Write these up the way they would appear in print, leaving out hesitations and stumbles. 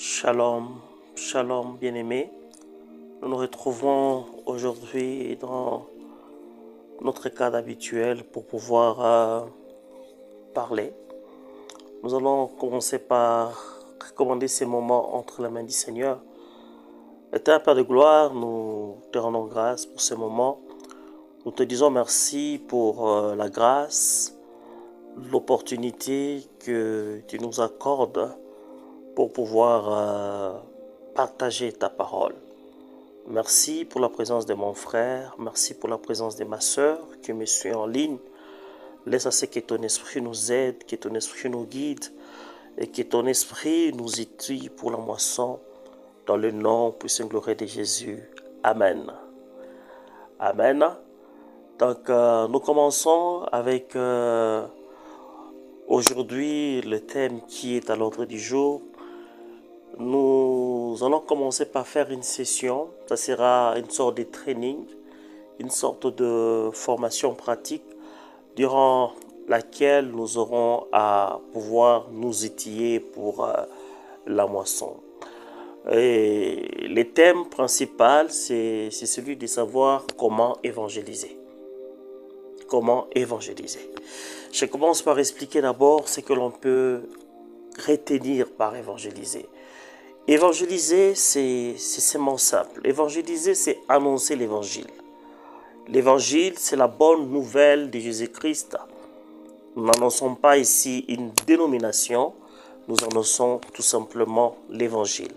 Shalom, shalom bien-aimés. Nous nous retrouvons aujourd'hui dans notre cadre habituel pour pouvoir parler. Nous allons commencer par recommander ces moments entre les mains du Seigneur. Éternel Père de gloire, nous te rendons grâce pour ces moments. Nous te disons merci pour la grâce, l'opportunité que tu nous accordes pour pouvoir partager ta parole. Merci pour la présence de mon frère, merci pour la présence de ma sœur qui me suit en ligne. Laisse à ce que ton esprit nous aide, que ton esprit nous guide et que ton esprit nous étudie pour la moisson dans le nom puissant et glorieux de Jésus. Amen. Amen. Donc nous commençons avec aujourd'hui le thème qui est à l'ordre du jour. Nous allons commencer par faire une session, ça sera une sorte de training, une sorte de formation pratique durant laquelle nous aurons à pouvoir nous étiller pour la moisson. Et le thème principal, c'est celui de savoir comment évangéliser. Comment évangéliser. Je commence par expliquer d'abord ce que l'on peut retenir par évangéliser. Évangéliser, c'est seulement simple. Évangéliser, c'est annoncer l'évangile. L'évangile, c'est la bonne nouvelle de Jésus-Christ. Nous n'annonçons pas ici une dénomination, nous annonçons tout simplement l'évangile.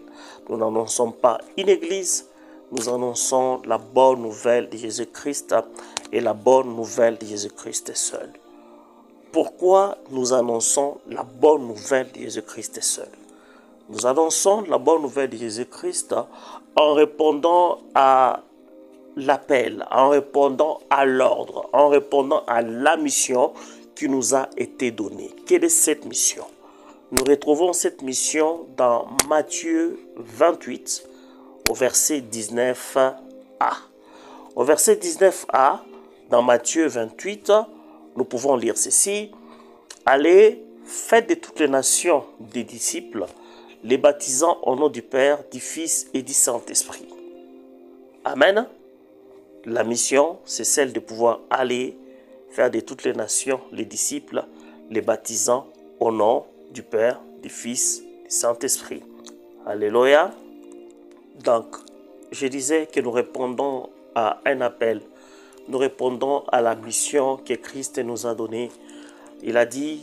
Nous n'annonçons pas une église, nous annonçons la bonne nouvelle de Jésus-Christ et la bonne nouvelle de Jésus-Christ seul. Pourquoi nous annonçons la bonne nouvelle de Jésus-Christ seul? Nous annonçons la bonne nouvelle de Jésus-Christ en répondant à l'appel, en répondant à l'ordre, en répondant à la mission qui nous a été donnée. Quelle est cette mission? Nous retrouvons cette mission dans Matthieu 28, au verset 19a. Au verset 19a, dans Matthieu 28, nous pouvons lire ceci. Allez, faites de toutes les nations des disciples, les baptisant au nom du Père, du Fils et du Saint-Esprit. Amen. La mission, c'est celle de pouvoir aller faire de toutes les nations les disciples, les baptisant au nom du Père, du Fils et du Saint-Esprit. Alléluia. Donc, je disais que nous répondons à un appel. Nous répondons à la mission que Christ nous a donnée. Il a dit,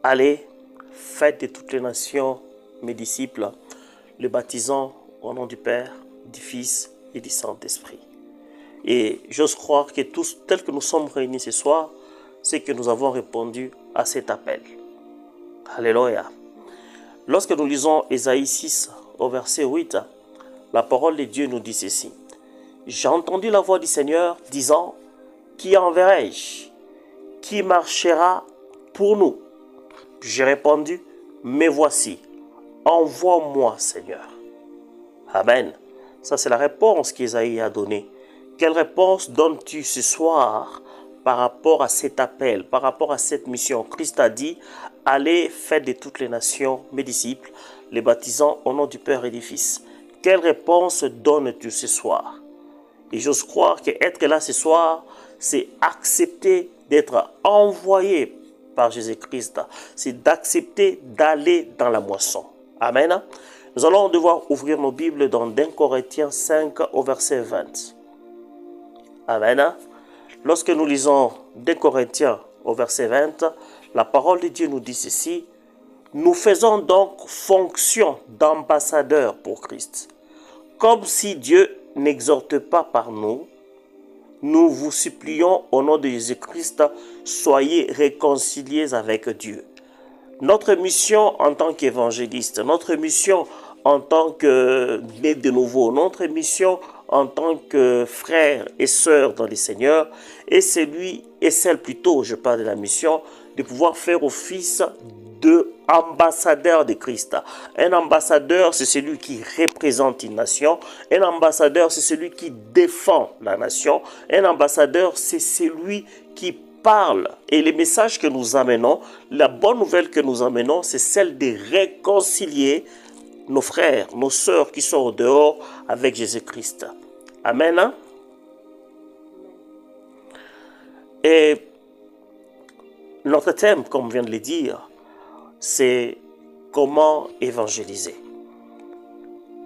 allez, faites de toutes les nations mes disciples, les baptisant au nom du Père, du Fils et du Saint-Esprit. Et j'ose croire que tous, tels que nous sommes réunis ce soir, c'est que nous avons répondu à cet appel. Alléluia. Lorsque nous lisons Ésaïe 6 au verset 8, la parole de Dieu nous dit ceci. J'ai entendu la voix du Seigneur disant, qui enverrai-je? Qui marchera pour nous? J'ai répondu, mais voici. Envoie-moi, Seigneur. Amen. Ça, c'est la réponse qu'Ésaïe a donnée. Quelle réponse donnes-tu ce soir par rapport à cet appel, par rapport à cette mission? Christ a dit, allez, faites de toutes les nations mes disciples, les baptisant au nom du Père et du Fils. Quelle réponse donnes-tu ce soir? Et j'ose croire qu'être là ce soir, c'est accepter d'être envoyé par Jésus-Christ. C'est d'accepter d'aller dans la moisson. Amen. Nous allons devoir ouvrir nos Bibles dans 1 Corinthiens 5 au verset 20. Amen. Lorsque nous lisons 2 Corinthiens au verset 20, la parole de Dieu nous dit ceci. Nous faisons donc fonction d'ambassadeurs pour Christ. Comme si Dieu n'exhorte pas par nous, nous vous supplions au nom de Jésus-Christ, soyez réconciliés avec Dieu. Notre mission en tant qu'évangéliste, notre mission en tant que né de nouveau, notre mission en tant que frères et sœurs dans le Seigneur, et celle plutôt, je parle de la mission, de pouvoir faire office de ambassadeur de Christ. Un ambassadeur, c'est celui qui représente une nation. Un ambassadeur, c'est celui qui défend la nation. Un ambassadeur, c'est celui qui parle. Et les messages que nous amenons, la bonne nouvelle que nous amenons, c'est celle de réconcilier nos frères, nos sœurs qui sont au dehors avec Jésus-Christ. Amen. Hein? Et notre thème, comme on vient de le dire, c'est comment évangéliser.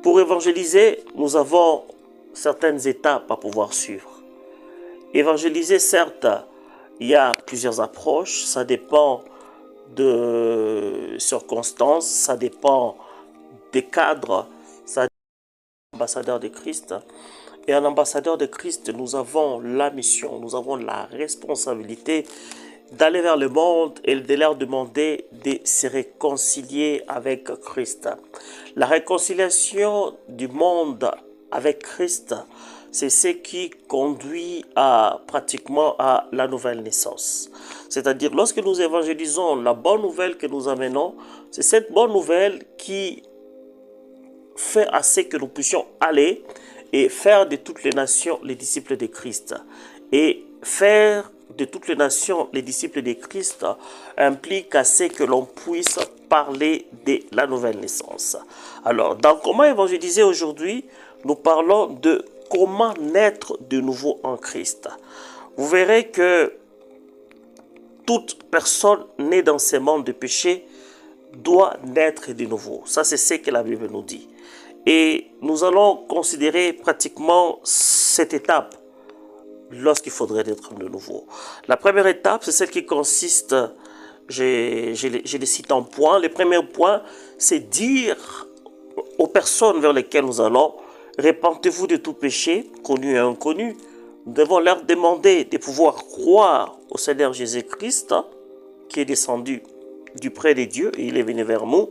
Pour évangéliser, nous avons certaines étapes à pouvoir suivre. Évangéliser, certes, il y a plusieurs approches, ça dépend de circonstances, ça dépend des cadres, ça dépend de l'ambassadeur de Christ. Et un ambassadeur de Christ, nous avons la mission, nous avons la responsabilité d'aller vers le monde et de leur demander de se réconcilier avec Christ. La réconciliation du monde avec Christ, c'est ce qui conduit pratiquement à la nouvelle naissance. C'est-à-dire, lorsque nous évangélisons, la bonne nouvelle que nous amenons, c'est cette bonne nouvelle qui fait assez que nous puissions aller et faire de toutes les nations les disciples de Christ. Et faire de toutes les nations les disciples de Christ implique assez que l'on puisse parler de la nouvelle naissance. Alors, dans comment évangéliser aujourd'hui, nous parlons de comment naître de nouveau en Christ. Vous verrez que toute personne née dans ce monde de péché doit naître de nouveau. Ça, c'est ce que la Bible nous dit. Et nous allons considérer pratiquement cette étape lorsqu'il faudrait naître de nouveau. La première étape, c'est celle qui consiste, je les cite en points. Le premier point, c'est dire aux personnes vers lesquelles nous allons, répentez-vous de tout péché, connu et inconnu. Nous devons leur demander de pouvoir croire au Seigneur Jésus-Christ, qui est descendu du près de Dieu et il est venu vers nous.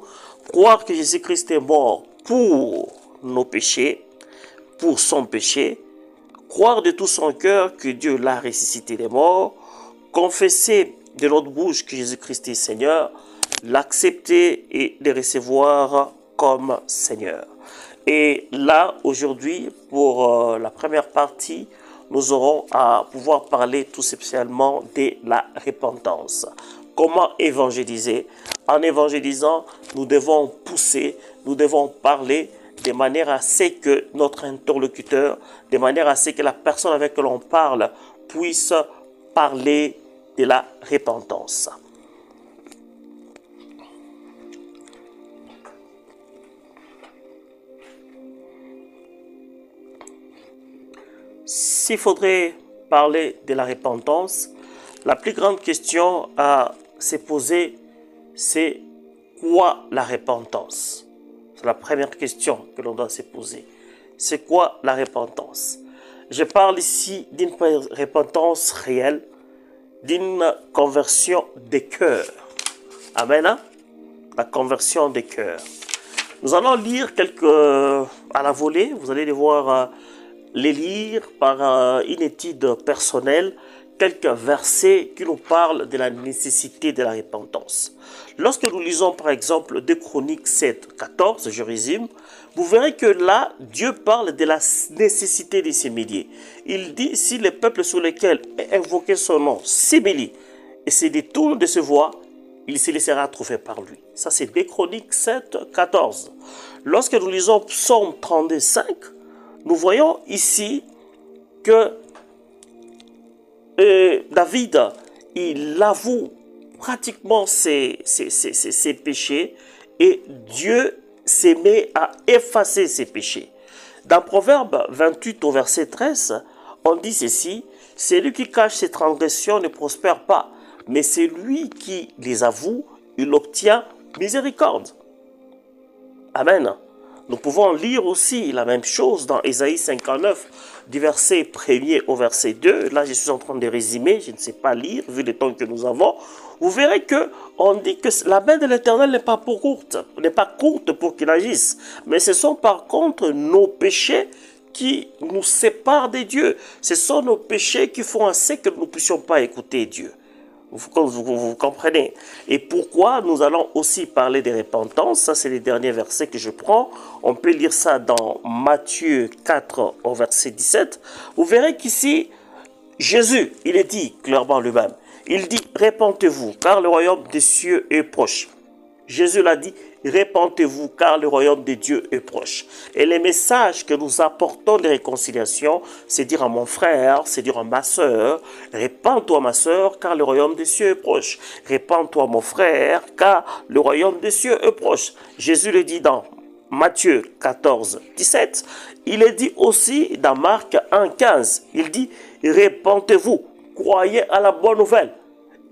Croire que Jésus-Christ est mort pour nos péchés, pour son péché. Croire de tout son cœur que Dieu l'a ressuscité des morts. Confesser de notre bouche que Jésus-Christ est Seigneur. L'accepter et le recevoir comme Seigneur. Et là, aujourd'hui, pour la première partie, nous aurons à pouvoir parler tout spécialement de la repentance. Comment évangéliser? En évangélisant, nous devons pousser, nous devons parler de manière à ce que notre interlocuteur, de manière à ce que la personne avec qui l'on parle puisse parler de la repentance. S'il faudrait parler de la repentance, la plus grande question à se poser, c'est quoi la repentance? C'est la première question que l'on doit se poser. C'est quoi la repentance? Je parle ici d'une repentance réelle, d'une conversion des cœurs. Amen. Hein? La conversion des cœurs. Nous allons lire quelques à la volée, vous allez les voir. Les lire par une étude personnelle, quelques versets qui nous parlent de la nécessité de la repentance. Lorsque nous lisons par exemple 2 Chroniques 7, 14, je résume, vous verrez que là, Dieu parle de la nécessité de s'humilier. Il dit, si le peuple sur lequel est invoqué son nom s'humilie et se détourne de ses voies, il se laissera trouver par lui. Ça c'est 2 Chroniques 7, 14. Lorsque nous lisons Psaume 32, 5, nous voyons ici que David, il avoue pratiquement ses péchés et Dieu se met à effacer ses péchés. Dans Proverbe 28 au verset 13, on dit ceci, « Celui qui cache ses transgressions ne prospère pas, mais celui qui les avoue, il obtient miséricorde. » Amen. Nous pouvons lire aussi la même chose dans Ésaïe 59, du verset 1er au verset 2. Là, je suis en train de résumer, je ne sais pas lire, vu le temps que nous avons. Vous verrez que on dit que la main de l'Éternel n'est pas courte pour qu'il agisse. Mais ce sont par contre nos péchés qui nous séparent de Dieu. Ce sont nos péchés qui font assez que nous ne puissions pas écouter Dieu. Vous comprenez? Et pourquoi nous allons aussi parler de repentance? Ça, c'est les derniers versets que je prends. On peut lire ça dans Matthieu 4 au verset 17. Vous verrez qu'ici, Jésus, il est dit clairement lui-même. Il dit, répentez-vous, car le royaume des cieux est proche. Jésus l'a dit, répentez-vous car le royaume de Dieu est proche. Et les messages que nous apportons de réconciliation, c'est dire à mon frère, c'est dire à ma soeur, répands-toi ma soeur car le royaume des cieux est proche. Répands-toi mon frère car le royaume des cieux est proche. Jésus le dit dans Matthieu 14, 17. Il est dit aussi dans Marc 1, 15. Il dit, répentez-vous, croyez à la bonne nouvelle.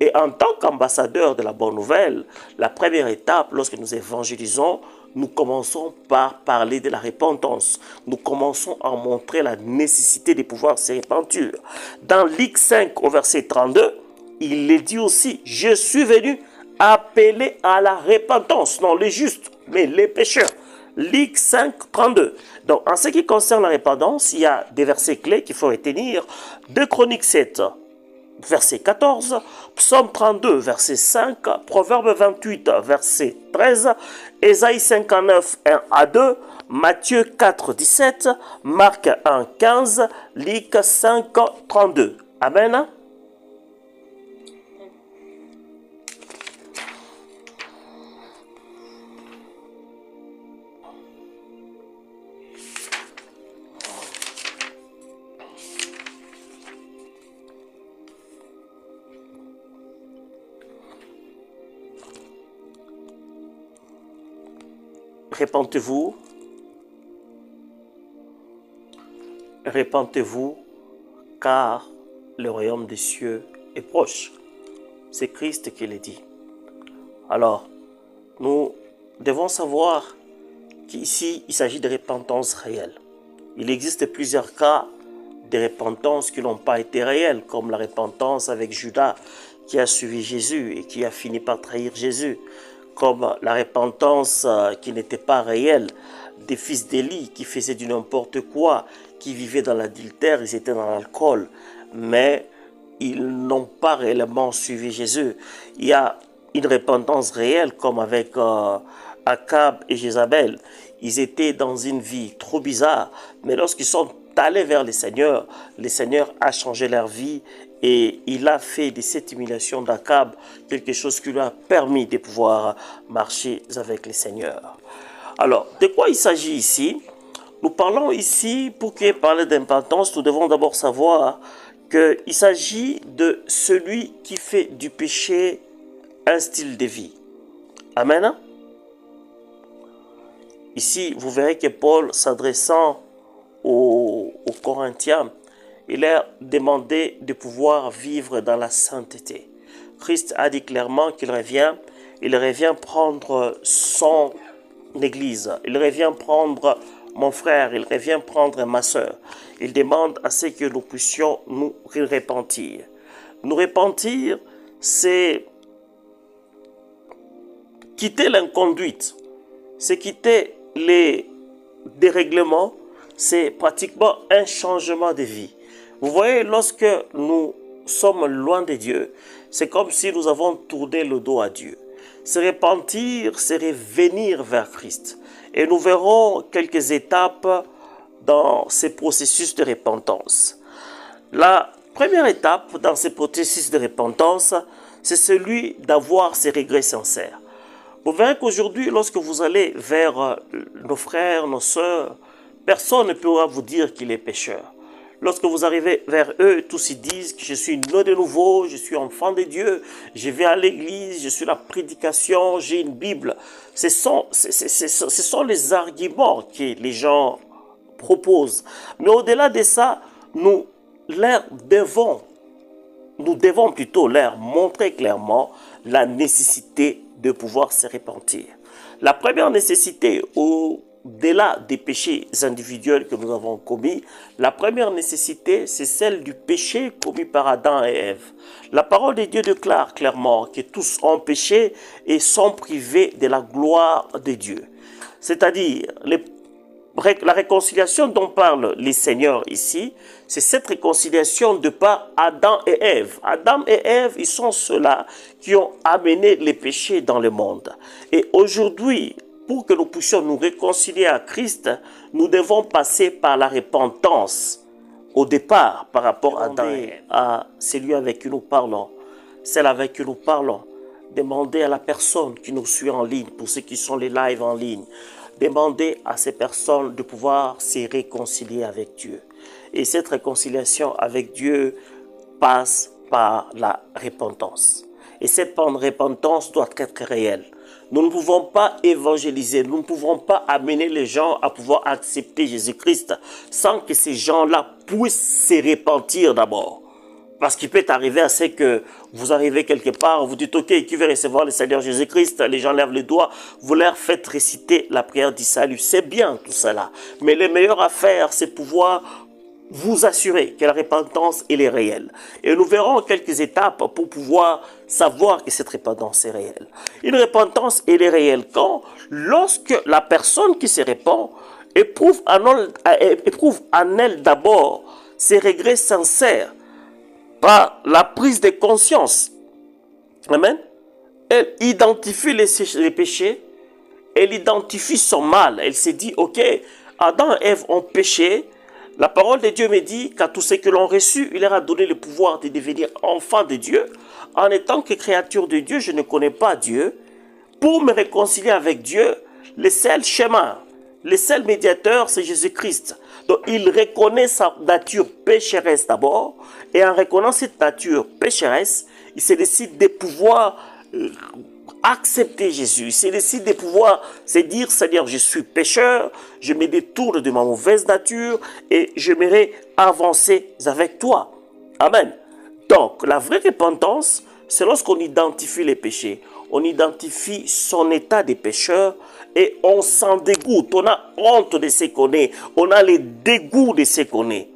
Et en tant qu'ambassadeur de la bonne nouvelle, la première étape, lorsque nous évangélisons, nous commençons par parler de la repentance. Nous commençons à montrer la nécessité de pouvoir se repentir. Dans Luc 5, au verset 32, il est dit aussi, je suis venu appeler à la repentance, non les justes, mais les pécheurs. Luc 5, 32. Donc, en ce qui concerne la repentance, il y a des versets clés qu'il faut retenir. 2 Chroniques 7, verset 14, Psaume 32, verset 5, Proverbe 28, verset 13, Ésaïe 59, 1 à 2, Matthieu 4, 17, Marc 1, 15, Luc 5, 32. Amen. Répentez-vous, répentez-vous, car le royaume des cieux est proche. C'est Christ qui le dit. Alors, nous devons savoir qu'ici, il s'agit de repentance réelle. Il existe plusieurs cas de repentance qui n'ont pas été réels, comme la repentance avec Judas qui a suivi Jésus et qui a fini par trahir Jésus, comme la repentance qui n'était pas réelle des fils d'Élie qui faisaient du n'importe quoi, qui vivaient dans l'adultère, ils étaient dans l'alcool, mais ils n'ont pas réellement suivi Jésus. Il y a une repentance réelle comme avec Akab et Jézabel. Ils étaient dans une vie trop bizarre, mais lorsqu'ils sont allés vers le Seigneur a changé leur vie et il a fait de cette humiliation d'Akab quelque chose qui lui a permis de pouvoir marcher avec le Seigneur. Alors, de quoi il s'agit ici? Nous parlons ici, pour qu'il y ait parlé d'impotence, nous devons d'abord savoir qu'il s'agit de celui qui fait du péché un style de vie. Amen. Ici, vous verrez que Paul, s'adressant aux Corinthiens, il leur demandé de pouvoir vivre dans la sainteté. Christ a dit clairement qu'il revient, il revient prendre son église, il revient prendre mon frère, il revient prendre ma soeur. Il demande à ce que nous puissions nous repentir. Nous repentir, c'est quitter l'inconduite, c'est quitter les dérèglements, c'est pratiquement un changement de vie. Vous voyez, lorsque nous sommes loin de Dieu, c'est comme si nous avons tourné le dos à Dieu. Se repentir, c'est revenir vers Christ. Et nous verrons quelques étapes dans ces processus de repentance. La première étape dans ce processus de repentance, c'est celui d'avoir ses regrets sincères. Vous verrez qu'aujourd'hui, lorsque vous allez vers nos frères, nos sœurs, personne ne pourra vous dire qu'il est pécheur. Lorsque vous arrivez vers eux, tous ils disent que je suis né de nouveau, je suis enfant de Dieu, je vais à l'église, je suis la prédication, j'ai une Bible. Ce sont les arguments que les gens proposent. Mais au-delà de ça, nous devons plutôt leur montrer clairement la nécessité de pouvoir se repentir. La première nécessité, au-delà des péchés individuels que nous avons commis, la première nécessité, c'est celle du péché commis par Adam et Ève. La parole de Dieu déclare clairement que tous ont péché et sont privés de la gloire de Dieu. C'est-à-dire, la réconciliation dont parlent les seigneurs ici, c'est cette réconciliation de par Adam et Ève. Adam et Ève, ils sont ceux-là qui ont amené les péchés dans le monde. Et aujourd'hui, pour que nous puissions nous réconcilier à Christ, nous devons passer par la repentance. Au départ, par rapport à Adam et à celui avec qui nous parlons, celle avec qui nous parlons, Demandez à la personne qui nous suit en ligne, pour ceux qui sont les lives en ligne, demandez à ces personnes de pouvoir se réconcilier avec Dieu. Et cette réconciliation avec Dieu passe par la repentance. Et cette repentance doit être réelle. Nous ne pouvons pas évangéliser, nous ne pouvons pas amener les gens à pouvoir accepter Jésus-Christ sans que ces gens-là puissent se repentir d'abord. Parce qu'il peut arriver à ce que vous arrivez quelque part, vous dites, ok, qui veut recevoir le Seigneur Jésus-Christ? Les gens lèvent les doigts, vous leur faites réciter la prière du salut. C'est bien tout cela. Mais le meilleur à faire, c'est pouvoir vous assurer que la repentance elle est réelle. Et nous verrons quelques étapes pour pouvoir savoir que cette repentance est réelle. Une repentance elle est réelle lorsque la personne qui se repent éprouve en elle d'abord ses regrets sincères par la prise de conscience. Amen. Elle identifie les péchés, elle identifie son mal. Elle se dit, ok, Adam et Ève ont péché. La parole de Dieu me dit qu'à tous ceux que l'ont reçu, il leur a donné le pouvoir de devenir enfants de Dieu. En étant que créature de Dieu, je ne connais pas Dieu. Pour me réconcilier avec Dieu, le seul chemin, le seul médiateur, c'est Jésus-Christ. Donc, il reconnaît sa nature pécheresse d'abord. Et en reconnaissant cette nature pécheresse, il se décide de pouvoir accepter Jésus. Il se décide de pouvoir se dire, Seigneur, je suis pécheur, je me détourne de ma mauvaise nature et j'aimerais avancer avec toi. Amen. Donc, la vraie repentance, c'est lorsqu'on identifie les péchés. On identifie son état de pécheur et on s'en dégoûte. On a honte de ce qu'on est. On a le dégoût de ce qu'on est.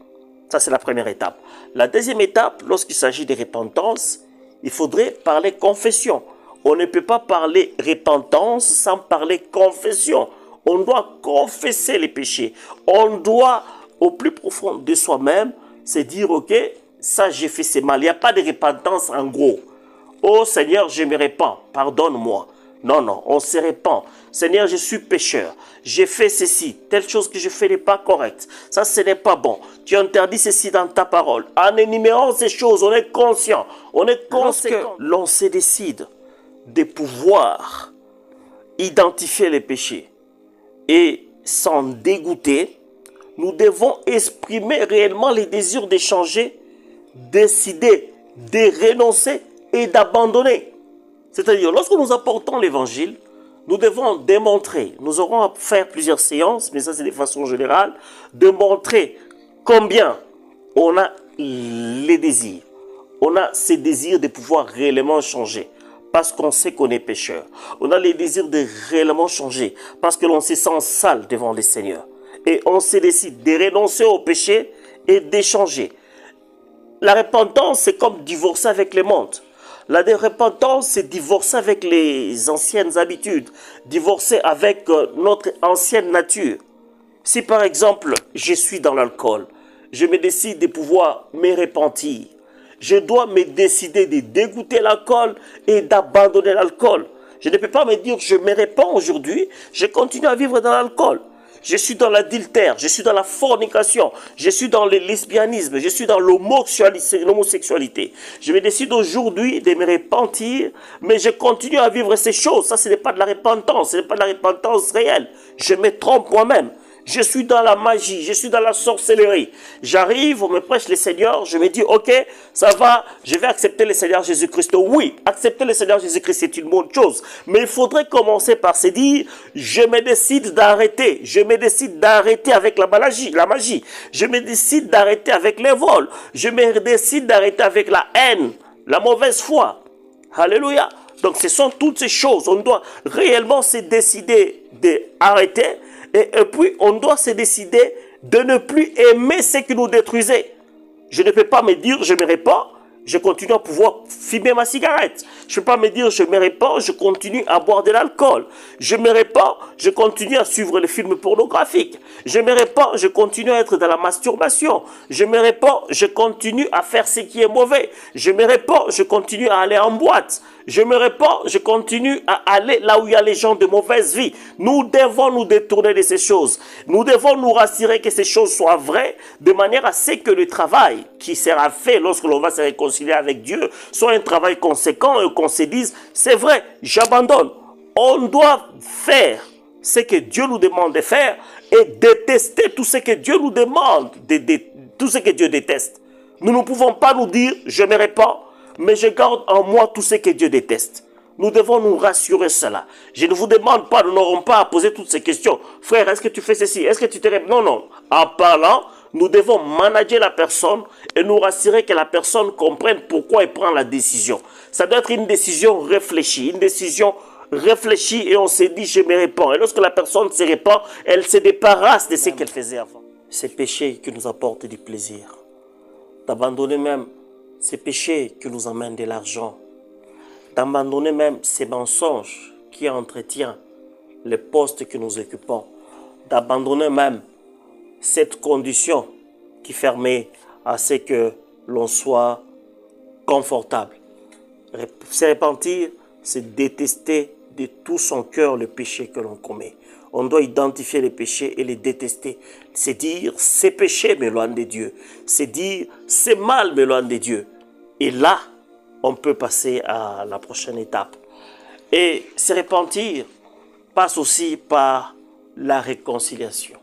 Ça, c'est la première étape. La deuxième étape, lorsqu'il s'agit de repentance, il faudrait parler confession. On ne peut pas parler repentance sans parler confession. On doit confesser les péchés. On doit, au plus profond de soi-même, se dire, ok, ça j'ai fait c'est mal. Il n'y a pas de repentance en gros. Oh Seigneur, je me répands, pardonne-moi. Non, non, on se répand. Seigneur, je suis pécheur. J'ai fait ceci. Telle chose que je fais n'est pas correcte. Ça, ce n'est pas bon. Tu interdis ceci dans ta parole. En énumérant ces choses, on est conscient. On est conséquent. L'on se décide de pouvoir identifier les péchés et s'en dégoûter. Nous devons exprimer réellement les désirs de changer, décider de renoncer et d'abandonner. C'est-à-dire, lorsque nous apportons l'évangile, nous devons démontrer, nous aurons à faire plusieurs séances, mais ça c'est de façon générale, de montrer combien on a les désirs. On a ces désirs de pouvoir réellement changer, parce qu'on sait qu'on est pécheur. On a les désirs de réellement changer, parce que l'on se sent sale devant le Seigneur. Et on se décide de renoncer au péché et d'échanger. La repentance, c'est comme divorcer avec le monde. La repentance, c'est divorcer avec les anciennes habitudes, divorcer avec notre ancienne nature. Si par exemple, je suis dans l'alcool, je me décide de pouvoir me repentir. Je dois me décider de dégoûter l'alcool et d'abandonner l'alcool. Je ne peux pas me dire, je me répands aujourd'hui, je continue à vivre dans l'alcool. Je suis dans l'adultère, je suis dans la fornication, je suis dans le lesbianisme, je suis dans l'homosexualité. Je me décide aujourd'hui de me repentir, mais je continue à vivre ces choses. Ça, ce n'est pas de la repentance, ce n'est pas de la repentance réelle. Je me trompe moi-même. Je suis dans la magie, je suis dans la sorcellerie. J'arrive, on me prêche le Seigneur, je me dis, ok, ça va, je vais accepter le Seigneur Jésus-Christ. Oui, accepter le Seigneur Jésus-Christ, c'est une bonne chose. Mais il faudrait commencer par se dire, je me décide d'arrêter. Je me décide d'arrêter avec la magie. Je me décide d'arrêter avec les vols. Je me décide d'arrêter avec la haine, la mauvaise foi. Alléluia. Donc ce sont toutes ces choses. On doit réellement se décider d'arrêter. Et puis, on doit se décider de ne plus aimer ce qui nous détruisait. Je ne peux pas me dire, je me répands, je continue à pouvoir fumer ma cigarette. Je ne peux pas me dire, je me répands, je continue à boire de l'alcool. Je me répands, je continue à suivre les films pornographiques. Je me répands, je continue à être dans la masturbation. Je me répands, je continue à faire ce qui est mauvais. Je me répands, je continue à aller en boîte. je me répands, je continue à aller là où il y a les gens de mauvaise vie. Nous devons nous détourner de ces choses. Nous devons nous rassurer que ces choses soient vraies, de manière à ce que le travail qui sera fait lorsque l'on va se réconcilier avec Dieu soit un travail conséquent et qu'on se dise, c'est vrai, j'abandonne. On doit faire ce que Dieu nous demande de faire et détester tout ce que Dieu nous demande, tout ce que Dieu déteste. Nous ne pouvons pas nous dire, je me répands, mais je garde en moi tout ce que Dieu déteste. Nous devons nous rassurer cela. Je ne vous demande pas, nous n'aurons pas à poser toutes ces questions. Frère, est-ce que tu fais ceci? Est-ce que tu te répands? Non, non. En parlant, nous devons manager la personne et nous rassurer que la personne comprenne pourquoi elle prend la décision. Ça doit être une décision réfléchie, une décision réfléchie et on se dit je me répands. Et lorsque la personne se répand, elle se débarrasse de ce qu'elle faisait avant. Ces péchés qui nous apportent du plaisir. D'abandonner même ces péchés qui nous amènent de l'argent. D'abandonner même ces mensonges qui entretiennent les postes que nous occupons. D'abandonner même cette condition qui permet à ce que l'on soit confortable. Se repentir, c'est détester de tout son cœur le péché que l'on commet. On doit identifier les péchés et les détester. C'est dire, ces péchés m'éloignent de Dieu. C'est dire, c'est mal m'éloigne de Dieu. Et là, on peut passer à la prochaine étape. Et se repentir passe aussi par la réconciliation.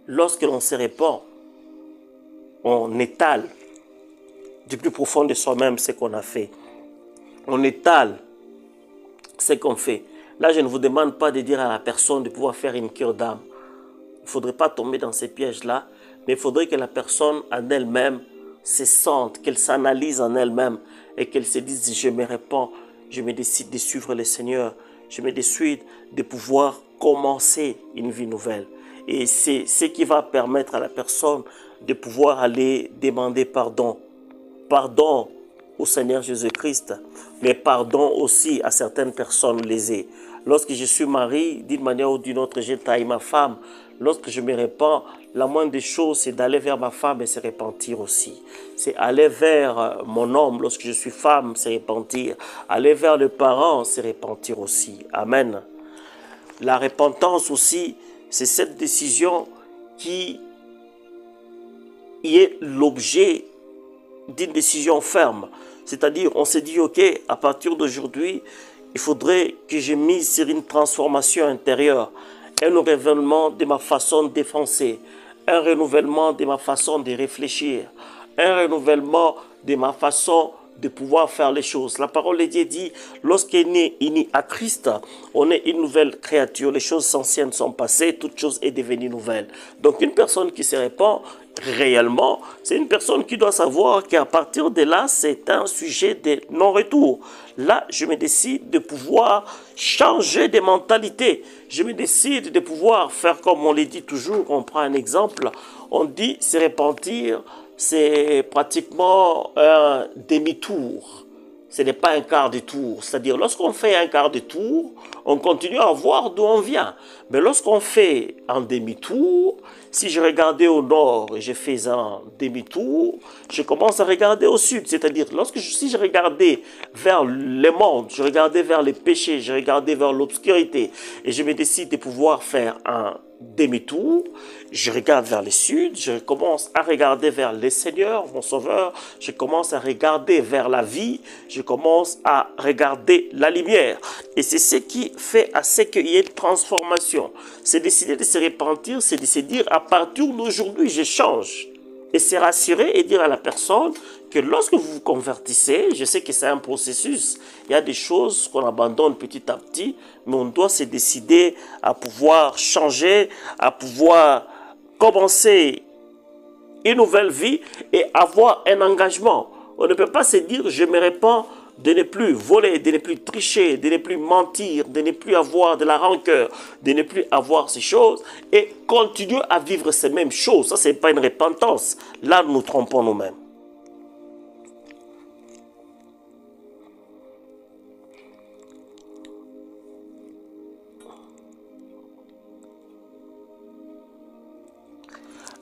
Lorsque l'on se repent, on étale du plus profond de soi-même ce qu'on a fait. On étale ce qu'on fait. Là, je ne vous demande pas de dire à la personne de pouvoir faire une cure d'âme. Il ne faudrait pas tomber dans ces pièges-là, mais il faudrait que la personne en elle-même se sente, qu'elle s'analyse en elle-même et qu'elle se dise, je me répands, je me décide de suivre le Seigneur, je me décide de pouvoir commencer une vie nouvelle. Et c'est ce qui va permettre à la personne de pouvoir aller demander pardon. Pardon au Seigneur Jésus-Christ, mais pardon aussi à certaines personnes lésées. Lorsque je suis marié, d'une manière ou d'une autre, j'ai trahi ma femme. Lorsque je me répands, la moindre des choses, c'est d'aller vers ma femme et se repentir aussi. C'est aller vers mon homme, lorsque je suis femme, se repentir. Aller vers le parent, se repentir aussi. Amen. La repentance aussi, c'est cette décision qui est l'objet d'une décision ferme. C'est-à-dire, on s'est dit, ok, à partir d'aujourd'hui, il faudrait que je mise sur une transformation intérieure, un renouvellement de ma façon de penser, un renouvellement de ma façon de réfléchir, un renouvellement de ma façon de pouvoir faire les choses. La parole de Dieu dit, lorsqu'on est uni à Christ, on est une nouvelle créature. Les choses anciennes sont passées, toute chose est devenue nouvelle. Donc une personne qui se répand réellement, c'est une personne qui doit savoir qu'à partir de là, c'est un sujet de non-retour. Là, je me décide de pouvoir changer de mentalité. Je me décide de pouvoir faire comme on le dit toujours. On prend un exemple, on dit se repentir, c'est pratiquement un demi-tour. Ce n'est pas un quart de tour. C'est-à-dire, lorsqu'on fait un quart de tour, on continue à voir d'où on vient. Mais lorsqu'on fait un demi-tour, si je regardais au nord et je fais un demi-tour, je commence à regarder au sud. C'est-à-dire, si je regardais vers le monde, je regardais vers les péchés, je regardais vers l'obscurité, et je me décide de pouvoir faire un demi-tour, je regarde vers le sud, je commence à regarder vers le Seigneur, mon Sauveur, je commence à regarder vers la vie, je commence à regarder la lumière. Et c'est ce qui fait à ce qu'il y ait une transformation. C'est décider de se repentir, c'est de se dire à partir d'aujourd'hui, je change. Et se rassurer et dire à la personne que lorsque vous vous convertissez, je sais que c'est un processus, il y a des choses qu'on abandonne petit à petit, mais on doit se décider à pouvoir changer, à pouvoir commencer une nouvelle vie et avoir un engagement. On ne peut pas se dire, je me répands de ne plus voler, de ne plus tricher, de ne plus mentir, de ne plus avoir de la rancœur, de ne plus avoir ces choses et continuer à vivre ces mêmes choses. Ça, ce n'est pas une repentance. Là, nous nous trompons nous-mêmes.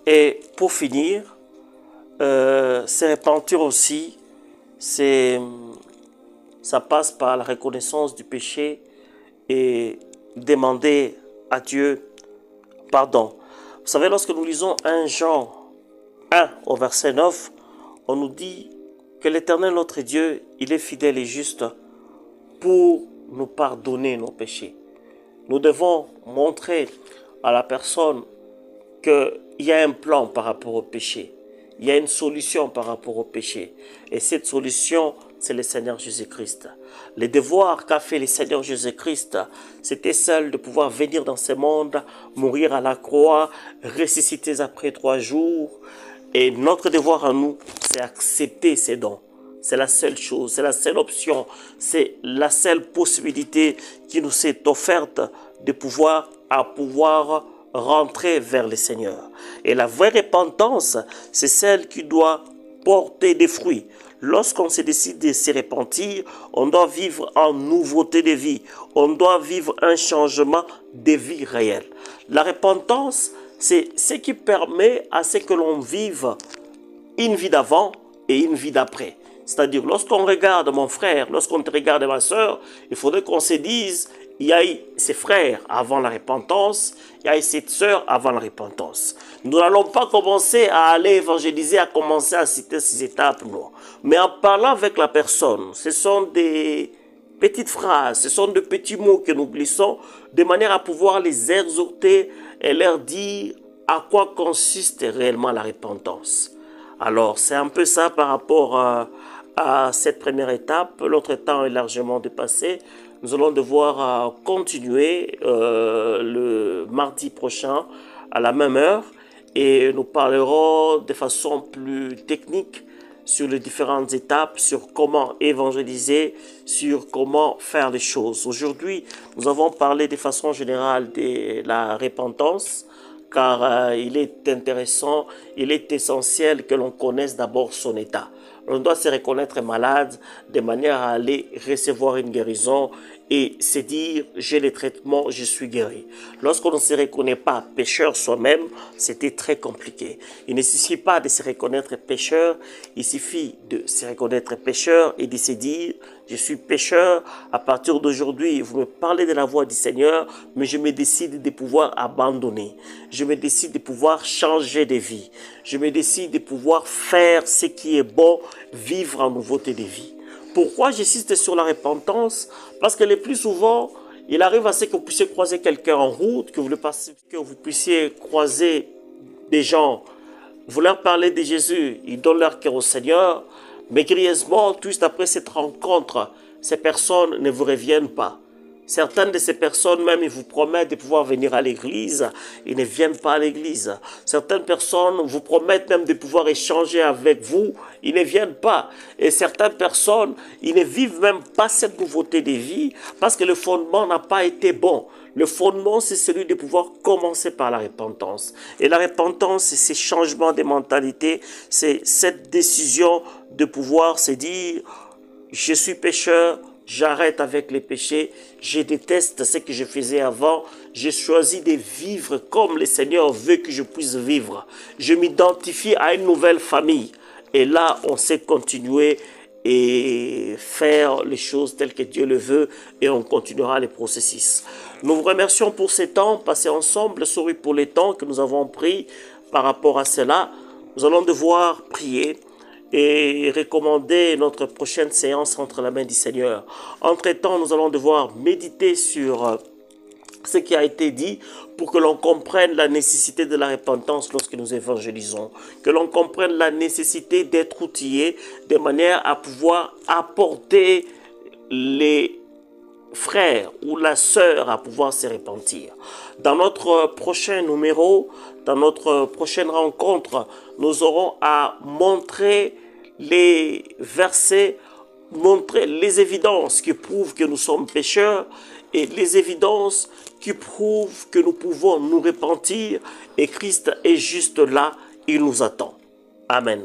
Et pour finir, se repentir aussi, c'est ça passe par la reconnaissance du péché et demander à Dieu pardon. Vous savez, lorsque nous lisons 1 Jean 1 au verset 9, on nous dit que l'Éternel notre Dieu, il est fidèle et juste pour nous pardonner nos péchés. Nous devons montrer à la personne qu'il y a un plan par rapport au péché. Il y a une solution par rapport au péché. Et cette solution, c'est le Seigneur Jésus-Christ. Le devoir qu'a fait le Seigneur Jésus-Christ, c'était celle de pouvoir venir dans ce monde, mourir à la croix, ressusciter après 3 jours. Et notre devoir à nous, c'est accepter ces dons. C'est la seule chose, c'est la seule option, c'est la seule possibilité qui nous est offerte de pouvoir rentrer vers le Seigneur. Et la vraie repentance, c'est celle qui doit porter des fruits. Lorsqu'on se décide de se repentir, on doit vivre en nouveauté de vie. On doit vivre un changement de vie réel. La repentance, c'est ce qui permet à ce que l'on vive une vie d'avant et une vie d'après. C'est-à-dire, lorsqu'on regarde mon frère, lorsqu'on te regarde ma soeur, il faudrait qu'on se dise, il y a eu ses frères avant la repentance, il y a eu cette sœur avant la repentance. Nous n'allons pas commencer à aller évangéliser, à commencer à citer ces étapes, non. Mais en parlant avec la personne, ce sont des petites phrases, ce sont de petits mots que nous glissons, de manière à pouvoir les exhorter et leur dire à quoi consiste réellement la repentance. Alors, c'est un peu ça par rapport à cette première étape. L'autre temps est largement dépassé. Nous allons devoir continuer le mardi prochain à la même heure et nous parlerons de façon plus technique sur les différentes étapes, sur comment évangéliser, sur comment faire les choses. Aujourd'hui, nous avons parlé de façon générale de la repentance, car il est intéressant, il est essentiel que l'on connaisse d'abord son état. On doit se reconnaître malade de manière à aller recevoir une guérison et se dire « j'ai le traitement, je suis guéri ». Lorsqu'on ne se reconnaît pas pécheur soi-même, c'était très compliqué. Il ne suffit pas de se reconnaître pécheur, il suffit de se reconnaître pécheur et de se dire « je suis pécheur, à partir d'aujourd'hui, vous me parlez de la voix du Seigneur, mais je me décide de pouvoir abandonner. Je me décide de pouvoir changer de vie. Je me décide de pouvoir faire ce qui est bon, vivre en nouveauté de vie. » Pourquoi j'insiste sur la repentance? Parce que le plus souvent, il arrive à ce que vous puissiez croiser quelqu'un en route, que vous puissiez croiser des gens, vous leur parlez de Jésus, ils donnent leur cœur au Seigneur, mais curieusement, juste après cette rencontre, ces personnes ne vous reviennent pas. Certaines de ces personnes même, ils vous promettent de pouvoir venir à l'église, ils ne viennent pas à l'église. Certaines personnes vous promettent même de pouvoir échanger avec vous, ils ne viennent pas. Et certaines personnes, ils ne vivent même pas cette nouveauté de vie parce que le fondement n'a pas été bon. Le fondement, c'est celui de pouvoir commencer par la repentance. Et la repentance, c'est ces changements de mentalité, c'est cette décision de pouvoir se dire, je suis pécheur, j'arrête avec les péchés, je déteste ce que je faisais avant, j'ai choisi de vivre comme le Seigneur veut que je puisse vivre. Je m'identifie à une nouvelle famille. Et là, on sait continuer et faire les choses telles que Dieu le veut et on continuera les processus. Nous vous remercions pour ces temps passés ensemble, sorry pour les temps que nous avons pris par rapport à cela. Nous allons devoir prier et recommander notre prochaine séance entre la main du Seigneur. Entre-temps, nous allons devoir méditer sur ce qui a été dit pour que l'on comprenne la nécessité de la repentance lorsque nous évangélisons, que l'on comprenne la nécessité d'être outillé de manière à pouvoir apporter les frères ou la sœur à pouvoir se repentir. Dans notre prochain numéro, dans notre prochaine rencontre, nous aurons à montrer les versets, montrer les évidences qui prouvent que nous sommes pécheurs et les évidences qui prouvent que nous pouvons nous repentir et Christ est juste là, il nous attend. Amen.